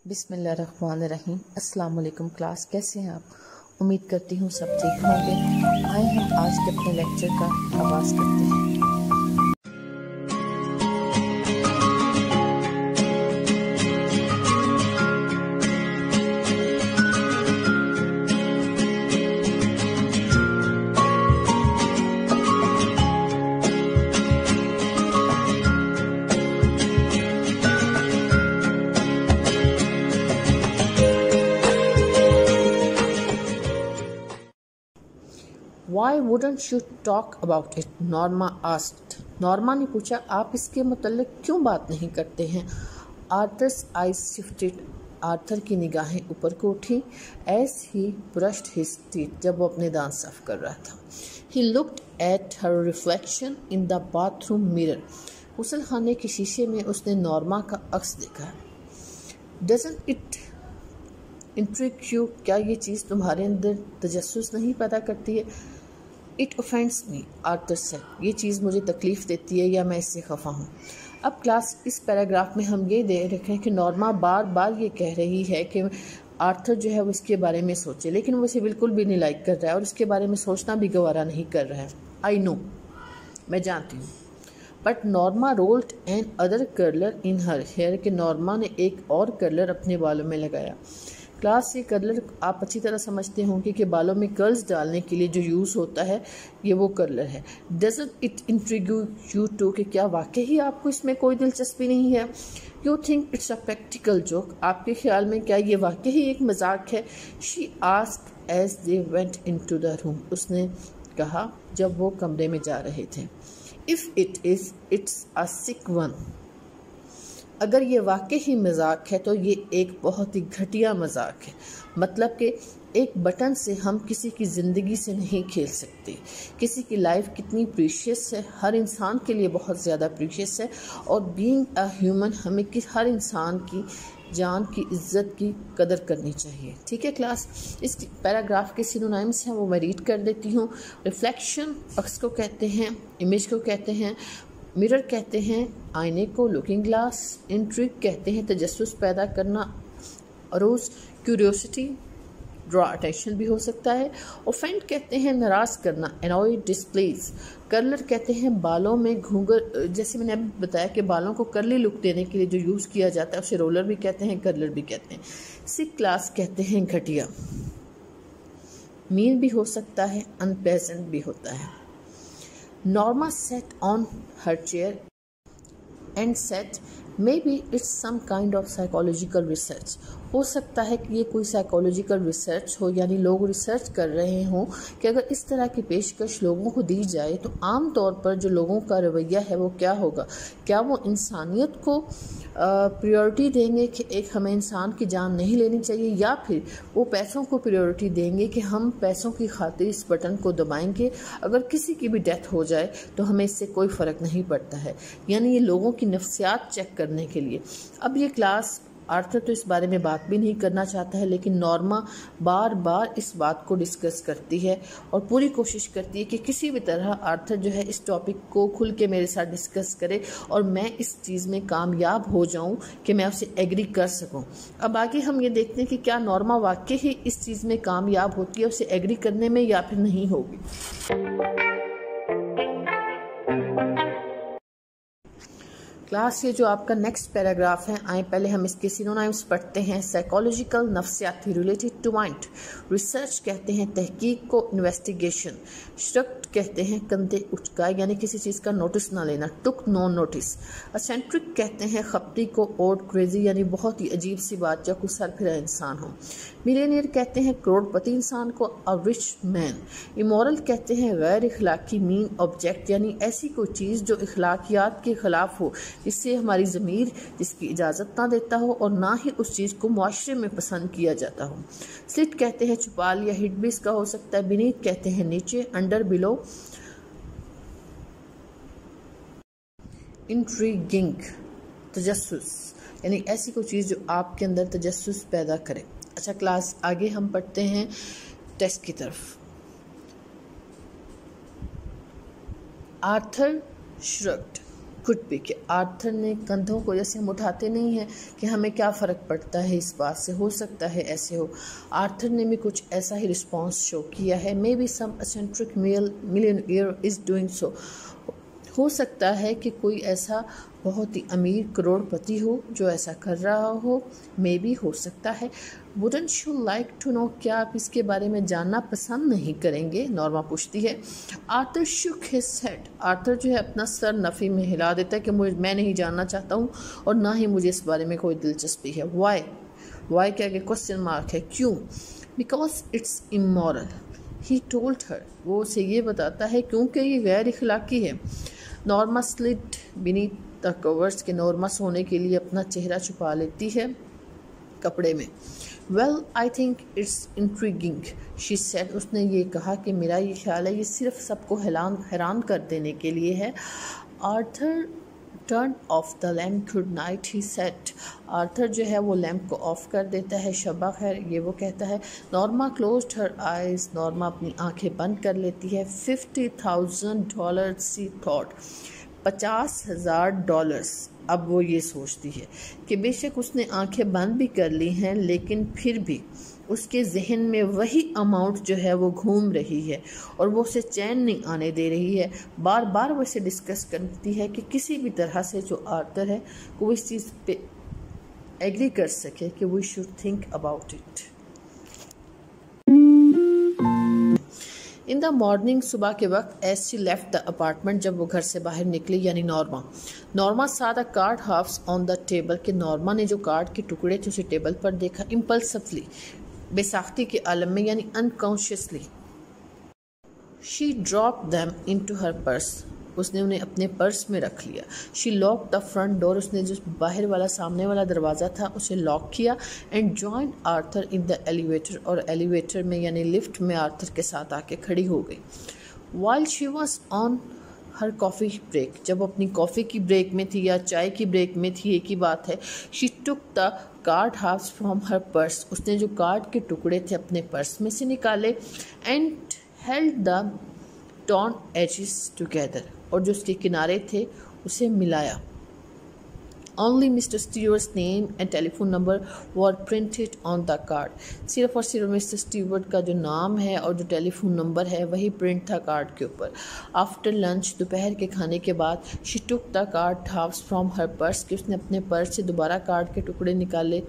बिस्मिल्लाहिर्रहमानिर्रहीम। अस्सलाम वालेकुम क्लास, कैसे हैं आप? उम्मीद करती हूँ सब ठीक होंगे। आए हम आज के अपने लेक्चर का आगाज़ करते हैं। Why wouldn't you talk about it? Norma asked. Norma ने पूछा, आप इसके मुतल्लिक क्यों बात नहीं करते हैं? Arthur's eyes shifted. आर्थर की निगाहें ऊपर को उठी as he brushed his teeth. जब वो अपने दांत साफ कर रहा था. He looked at her reflection in the bathroom mirror. गुस्ल खाने के शीशे में उसने नॉर्मा का अक्स देखा. Doesn't it intrigue you? क्या ये चीज़ तुम्हारे अंदर तजस्सुस नहीं पैदा करती है? It offends me, Arthur said. ये चीज़ मुझे तकलीफ़ देती है या मैं इससे खफा हूँ. अब क्लास इस पैराग्राफ में हम ये दे रखे हैं कि नॉर्मा बार बार ये कह रही है कि आर्थर जो है वो इसके बारे में सोचे, लेकिन वो इसे बिल्कुल भी नहीं लाइक कर रहा है और इसके बारे में सोचना भी गवारा नहीं कर रहा है. आई नो, मैं जानती हूँ. But Norma rolled an other curler in her hair कि नॉर्मा ने एक और कर्लर अपने बालों में लगाया. क्लास ये कर्लर आप अच्छी तरह समझते होंगे कि बालों में कर्ल्स डालने के लिए जो यूज़ होता है ये वो कर्लर है. Doesn't it intrigue you too कि क्या वाकई ही आपको इसमें कोई दिलचस्पी नहीं है? You think it's a practical joke? आपके ख्याल में क्या ये वाकई ही एक मजाक है? She asked as they went into the room. उसने कहा जब वो कमरे में जा रहे थे. If it is it's a sick one. अगर ये वाकई ही मजाक है तो ये एक बहुत ही घटिया मजाक है. मतलब कि एक बटन से हम किसी की ज़िंदगी से नहीं खेल सकते. किसी की लाइफ कितनी प्रीशियस है, हर इंसान के लिए बहुत ज़्यादा प्रीशियस है. और बीइंग अ ह्यूमन हमें हर इंसान की जान की इज़्ज़त की कदर करनी चाहिए. ठीक है क्लास, इस पैराग्राफ के सिनोनिम्स हैं वो मैं रीड कर देती हूँ. रिफ्लेक्शन अक्स को कहते हैं, इमेज को कहते हैं, मिरर कहते हैं आईने को, लुकिंग ग्लास. इंट्रिग कहते हैं तजस्सुस पैदा करना, अरोज क्यूरियोसिटी, ड्रॉ अटेंशन भी हो सकता है. ऑफेंड कहते हैं नाराज़ करना, एनॉय डिस्प्लेस. कर्लर कहते हैं बालों में घूंघर, जैसे मैंने अभी बताया कि बालों को कर्ली लुक देने के लिए जो यूज़ किया जाता है उसे रोलर भी कहते हैं, कर्लर भी कहते हैं. सिक क्लास कहते हैं घटिया. मीन भी हो सकता है, अनप्लेजेंट भी होता है. Norma sat on her chair and said, maybe it's some kind of psychological research. हो सकता है कि ये कोई साइकोलॉजिकल रिसर्च हो, यानी लोग रिसर्च कर रहे हों कि अगर इस तरह की पेशकश लोगों को दी जाए तो आम तौर पर जो लोगों का रवैया है वो क्या होगा. क्या वो इंसानियत को प्रायोरिटी देंगे कि एक हमें इंसान की जान नहीं लेनी चाहिए, या फिर वो पैसों को प्रायोरिटी देंगे कि हम पैसों की खातिर इस बटन को दबाएंगे, अगर किसी की भी डेथ हो जाए तो हमें इससे कोई फ़र्क नहीं पड़ता है. यानी ये लोगों की नफ्सियात चेक करने के लिए. अब ये क्लास आर्थर तो इस बारे में बात भी नहीं करना चाहता है, लेकिन नॉर्मा बार बार इस बात को डिस्कस करती है और पूरी कोशिश करती है कि किसी भी तरह आर्थर जो है इस टॉपिक को खुल के मेरे साथ डिस्कस करे और मैं इस चीज़ में कामयाब हो जाऊं कि मैं उसे एग्री कर सकूं. अब आगे हम ये देखते हैं कि क्या नॉर्मा वाकई ही इस चीज़ में कामयाब होती है उसे एग्री करने में, या फिर नहीं होगी. क्लास ये जो आपका नेक्स्ट पैराग्राफ है, आए पहले हम इसके सिनोनिम्स पढ़ते हैं. साइकोलॉजिकल नफ्सियाती, रिलेटेड टू माइंड. रिसर्च कहते हैं तहकीक को, इन्वेस्टिगेशन. श्रक्ट कहते हैं कंधे उचकाए, यानी किसी चीज़ का नोटिस ना लेना, टुक नो नोटिस. असेंट्रिक कहते हैं खपती को, ओड क्रेजी यानी बहुत ही अजीब सी बात या कोई सरफिरा इंसान हो. मिलेनियर कहते हैं करोड़पति इंसान को, अ रिच मैन. इमोरल कहते हैं गैर इखलाकी, मीन ऑब्जेक्ट यानी ऐसी कोई चीज़ जो इखलाकियात के ख़िलाफ़ हो, जिससे हमारी ज़मीर जिसकी इजाज़त ना देता हो और ना ही उस चीज़ को मुआशरे में पसंद किया जाता हो. स्लिट कहते हैं छुपा लिया, हिट भी इसका हो सकता है. बीनीथ कहते हैं नीचे, अंडर बिलो. इंट्रीगिंग तजस्सुस यानी ऐसी कोई चीज़ जो आपके अंदर तजस्सुस पैदा करे. अच्छा क्लास, आगे हम पढ़ते हैं टेक्स्ट की तरफ. Arthur shrugged. कुड बी कि आर्थर ने कंधों को, जैसे हम उठाते नहीं हैं कि हमें क्या फ़र्क पड़ता है इस बात से, हो सकता है ऐसे हो, आर्थर ने भी कुछ ऐसा ही रिस्पॉन्स शो किया है। Maybe some eccentric millionaire is doing so, हो सकता है कि कोई ऐसा बहुत ही अमीर करोड़पति हो जो ऐसा कर रहा हो, मे बी हो सकता है। Wouldn't you like to know, क्या आप इसके बारे में जानना पसंद नहीं करेंगे, नॉर्मा पूछती है। Arthur shook his head, Arthur जो है अपना सर नफ़ी में हिला देता है कि मैं नहीं जानना चाहता हूँ और ना ही मुझे इस बारे में कोई दिलचस्पी है। वाई के आगे क्वेश्चन मार्क है, क्यों? Because it's immoral he told her, वो उसे ये बताता है क्योंकि ये गैर इखलाकी है। Norma slid beneath the covers, के नॉर्मा सोने के लिए अपना चेहरा छुपा लेती है कपड़े में। Well I think it's intriguing she said, उसने ये कहा कि मेरा ये ख्याल है ये सिर्फ सबको हैरान कर देने के लिए है। Arthur turn off the lamp, good night he set, Arthur जो है वो लैम्प को ऑफ कर देता है, शब्बा खैर ये वो कहता है। Norma closed her eyes, Norma अपनी आंखें बंद कर लेती है। $50,000 सी थॉट, $50,000। अब वो ये सोचती है कि बेशक उसने आंखें बंद भी कर ली हैं लेकिन फिर भी उसके जहन में वही अमाउंट जो है वो घूम रही है और वो उसे चैन नहीं आने दे रही है। बार बार वो इसे डिस्कस करती है कि किसी भी तरह से जो आर्थर है वो इस चीज़ पे एग्री कर सके कि we should think about it. In the morning, सुबह के वक्त, as she left the apartment, जब वो घर से बाहर निकली यानी Norma saw the card halves on the table, के नॉर्मा ने जो कार्ड के टुकड़े थे उसे टेबल पर देखा। इम्पल्सिवली, बेसाख्ती के आलम में यानी unconsciously, she drop them into her purse, उसने उन्हें अपने पर्स में रख लिया। She lock the front door, उसने जो बाहर वाला सामने वाला दरवाज़ा था उसे लॉक किया। And joined Arthur in the elevator, और एलिवेटर में यानी लिफ्ट में आर्थर के साथ आके खड़ी हो गई। While she was on her coffee break, जब अपनी कॉफ़ी की ब्रेक में थी या चाय की ब्रेक में थी, एक ही बात है। She took the card halves from her purse, उसने जो कार्ड के टुकड़े थे अपने पर्स में से निकाले। And held the torn edges together, और जो उसके किनारे थे उसे मिलाया। Only Mr Stewart's name and telephone number were printed on the card, सिर्फ और सिर्फ मिस्टर स्टीवर्ट का जो नाम है और जो टेलीफोन नंबर है वही प्रिंट था कार्ड के ऊपर। आफ्टर लंच, दोपहर के खाने के बाद, she took the card halves from her purse, कि उसने अपने पर्स से दोबारा कार्ड के टुकड़े निकाले।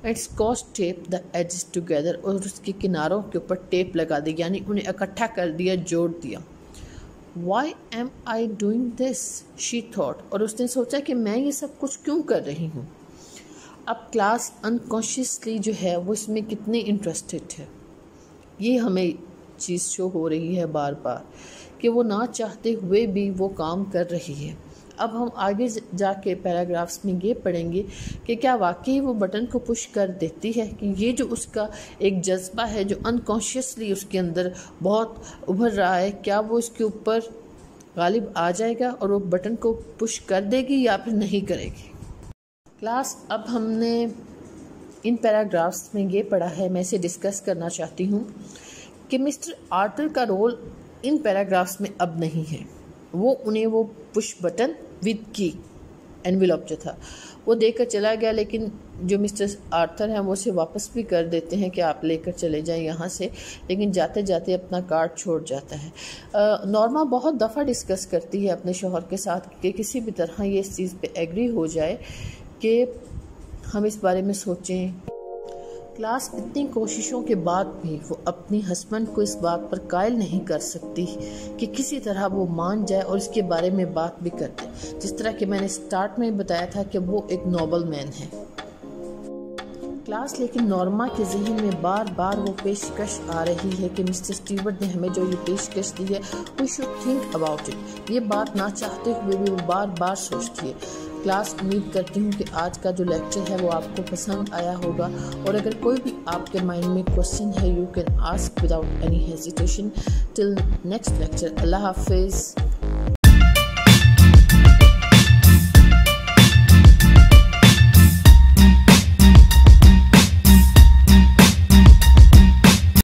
And scotch tape the edges together, और उसके किनारों के ऊपर टेप लगा दी यानी उन्हें इकट्ठा कर दिया, जोड़ दिया। Why am I doing this? She thought, और उसने सोचा कि मैं ये सब कुछ क्यों कर रही हूँ। अब क्लास अनकॉन्शियसली जो है वो इसमें कितने इंटरेस्टेड है, ये हमें चीज़ शो हो रही है बार बार कि वो ना चाहते हुए भी वो काम कर रही है। अब हम आगे जाके पैराग्राफ्स में ये पढ़ेंगे कि क्या वाकई वो बटन को पुश कर देती है, कि ये जो उसका एक जज्बा है जो अनकॉन्शियसली उसके अंदर बहुत उभर रहा है, क्या वो इसके ऊपर गालिब आ जाएगा और वो बटन को पुश कर देगी या फिर नहीं करेगी। क्लास, अब हमने इन पैराग्राफ्स में ये पढ़ा है, मैं इसे डिस्कस करना चाहती हूँ कि मिस्टर आर्थर का रोल इन पैराग्राफ्स में अब नहीं है। वो उन्हें वो पुश बटन विद की एनवेलप जो था वो देकर चला गया, लेकिन जो मिस्टर आर्थर हैं वो उसे वापस भी कर देते हैं कि आप लेकर चले जाएं यहाँ से, लेकिन जाते जाते अपना कार्ड छोड़ जाता है। नॉर्मा बहुत दफ़ा डिस्कस करती है अपने शौहर के साथ कि किसी भी तरह ये इस चीज़ पे एग्री हो जाए कि हम इस बारे में सोचें। क्लास, इतनी कोशिशों के बाद भी वो अपनी हस्बैंड को इस बात पर कायल नहीं कर सकती कि किसी तरह वो मान जाए और इसके बारे में बात भी कर दे, जिस तरह कि मैंने स्टार्ट में बताया था कि वो एक नोबल मैन है। क्लास, लेकिन नॉर्मा के जहन में बार बार वो पेशकश आ रही है कि मिस्टर स्टीवर्ट ने हमें जो ये पेशकश दी है we should think about it, ये बात ना चाहते हुए भी वो बार बार सोचती है। क्लास, उम्मीद करती हूँ कि आज का जो लेक्चर है वो आपको पसंद आया होगा, और अगर कोई भी आपके माइंड में क्वेश्चन है you can ask without any hesitation. Till next lecture, अल्लाह हाफिज़।